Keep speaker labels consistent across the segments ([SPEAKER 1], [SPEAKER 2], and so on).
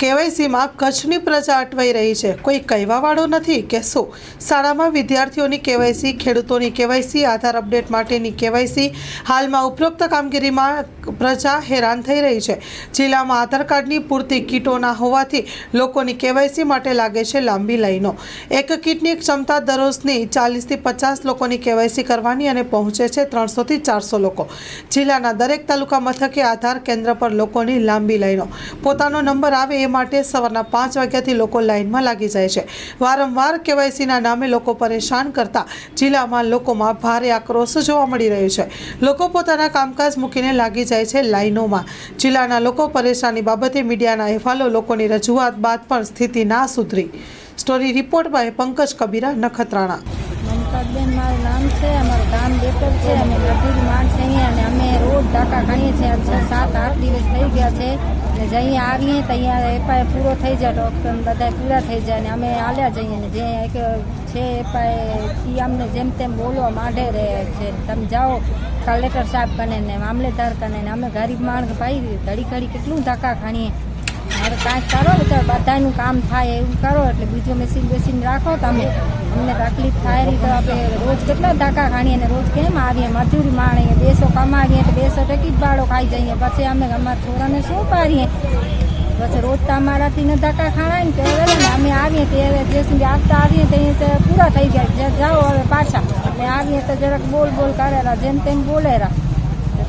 [SPEAKER 1] કેવાયસીમાં કચ્છની પ્રજા અટવાઈ રહી છે। કોઈ કહેવાવાળો નથી કે શું? શાળામાં વિદ્યાર્થીઓની કેવાયસી, ખેડૂતોની કેવાયસી, આધાર અપડેટ માટેની કેવાયસી, હાલમાં ઉપરોક્ત કામગીરીમાં પ્રજા હેરાન થઈ રહી છે। જિલ્લામાં આધાર કાર્ડની પૂરતી કીટો ના હોવાથી લોકોની કેવાયસી માટે લાગે છે લાંબી લાઈનો। એક કીટની ક્ષમતા દરરોજની 40 થી 50 લોકોની કેવાયસી કરવાની અને પહોંચે છે 300 થી 400 લોકો। જિલ્લાના દરેક તાલુકા મથકે આધાર કેન્દ્ર પર લોકોની લાંબી લાઈનો। પોતાનો નંબર આવે એ માટે સવારના 5 વાગ્યાથી લોકો લાઈનમાં લાગી જાય છે। વારંવાર કેવાયસીના નામે લોકો પરેશાન કરતા જિલ્લામાં લોકોમાં ભારે આક્રોશ જોવા મળી રહ્યો છે। લોકો પોતાના કામકાજ મૂકીને લાગી જાય છે લાઈનોમાં। જિલ્લાના લોકો પરેશાની બાબતે મીડિયાના અહેવાલો લોકોની રજૂઆત બાદ પણ સ્થિતિ ના સુધરી। Story report by Pankaj Kabira, Nakhatrana.
[SPEAKER 2] મમતાબેન મારું નામ છે। અમારું ગામ બેકર છે। અમે મજૂરી માણસ છીએ અને અમે રોજ ટાંકા ખાઈએ છીએ। 6-7-8 દિવસ થઈ ગયા છે ને જઈએ આવીએ તો અહીંયા એપાએ પૂરો થઈ જાય, ડૉક્ટર બધા પૂરા થઈ જાય ને અમે હાલ્યા જઈએ ને જે એક છે એપાએ એ અમને જેમ તેમ બોલવા માંડે રહે છે। તમે જાઓ કલેક્ટર સાહેબ કને ને મામલેદાર કને ને અમે ગરીબ માણસ ભાઈ ઘડી કેટલું ટાંકા ખાણીએ। હવે કાંઈક કરો તો બધાનું કામ થાય એવું કરો, એટલે બીજું મશીન રાખો તમે। અમને તકલીફ થાય રહી તો આપણે રોજ કેટલા ધક્કા ખાણીએ ને રોજ કેમ આવીએ? મજૂરી માણીએ, 200 કમાવીએ તો 200 ટિકિટ ભાડો ખાઈ જઈએ, પછી અમે અમારા છોરાને શું પાડીએ? પછી રોજ તો અમારાથી ને ધક્કા ખાણાય ને કહેવાય ને અમે આવીએ તો જે સુધી આપતા આવીએ તો પૂરા થઈ ગયા, જાઓ હવે પાછા। એટલે આવીએ તો જરાક બોલ કરેલા, જેમ તેમ બોલેરા।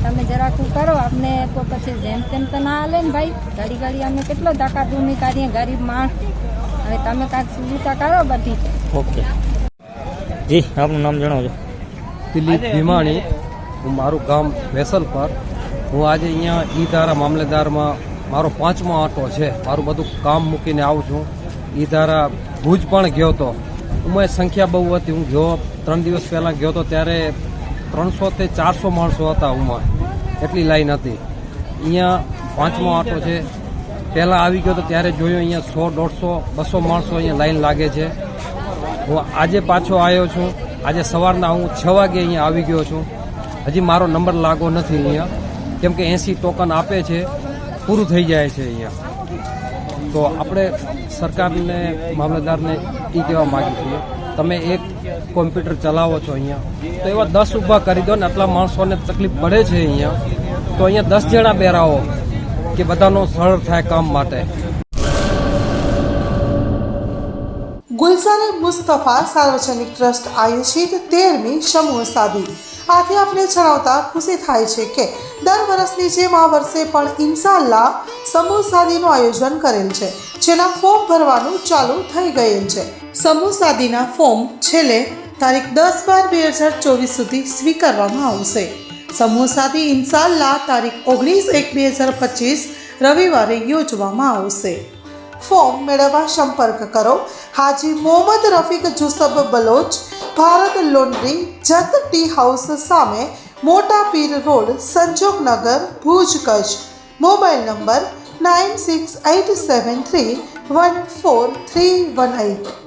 [SPEAKER 2] તમે જરાક કરો અમને, પછી જેમ તેમ તો ના હાલે ને ભાઈ। ઘડી અમે કેટલો ધક્કા ધૂમી કરીએ ગરીબ માણસ। હવે તમે કાંઈક સુવિધા કરો બધી।
[SPEAKER 3] ઓકે જી, આપનું નામ જણાવજો।
[SPEAKER 4] દિલીપ ભીમાણી, મારું ગામ વેસલપર। હું આજે અહીંયા ઈ ધારા મામલેદારમાં મારો 5મો આંટો છે। મારું બધું કામ મૂકીને આવું છું। ઈ ધારા ભુજ પણ ગયો હતો। ઉંમર સંખ્યા બહુ હતી। હું ગયો 3 દિવસ પહેલાં ગયો હતો ત્યારે 300 થી 400 માણસો હતા ઉંમર, એટલી લાઈન હતી। અહીંયા 5મો આંટો છે। પહેલાં આવી ગયો તો ત્યારે જોયું અહીંયા 100, 150, 200 માણસો અહીંયા લાઈન લાગે છે। હું આજે પાછો આવ્યો છું। આજે સવારના હું 6 વાગે અહીંયા આવી ગયો છું। હજી મારો નંબર લાગો નથી અહીંયા, કેમ કે 80 ટોકન આપે છે, પૂરું થઈ જાય છે અહીંયા। તો આપણે સરકારને, મામલતદારને એ કહેવા માગીએ છીએ, તમે એક કોમ્પ્યુટર ચલાવો છો અહીંયા તો એવા 10 ઊભા કરી દો ને। આટલા માણસોને તકલીફ પડે છે અહીંયા, તો અહીંયા 10 જણા બેરાવો કે બધાનો સરળ થાય કામ માટે।
[SPEAKER 1] ગુલઝાર મુસ્તફા સાર્વજનિક ટ્રસ્ટ આયોજિત 13મી સમૂહ શાદી। આથી આપણે જણાવતા ખુશી થાય છે કે દર વર્ષની જેમ આ વર્ષે પણ ઇન્શાઅલ્લાહ સમૂહ શાદીનું આયોજન કરેલ છે, જેના ફોર્મ ભરવાનું ચાલુ થઈ ગયેલ છે। સમૂહ શાદીના ફોર્મ છેલ્લે તારીખ 10/12/2024 સુધી સ્વીકારવામાં આવશે। સમૂહ શાદી ઇન્શાઅલ્લાહ તારીખ 19/1/2025 રવિવારે યોજવામાં આવશે। ફોર્મ મેળવવા સંપર્ક કરો Haji Mohammad Rafiq Jusab Baloch, Bharat laundry, Jat tea house સામે, Mota Pir road, Sanjognagar, Bhuj, Kutch. Mobile number 9687314318।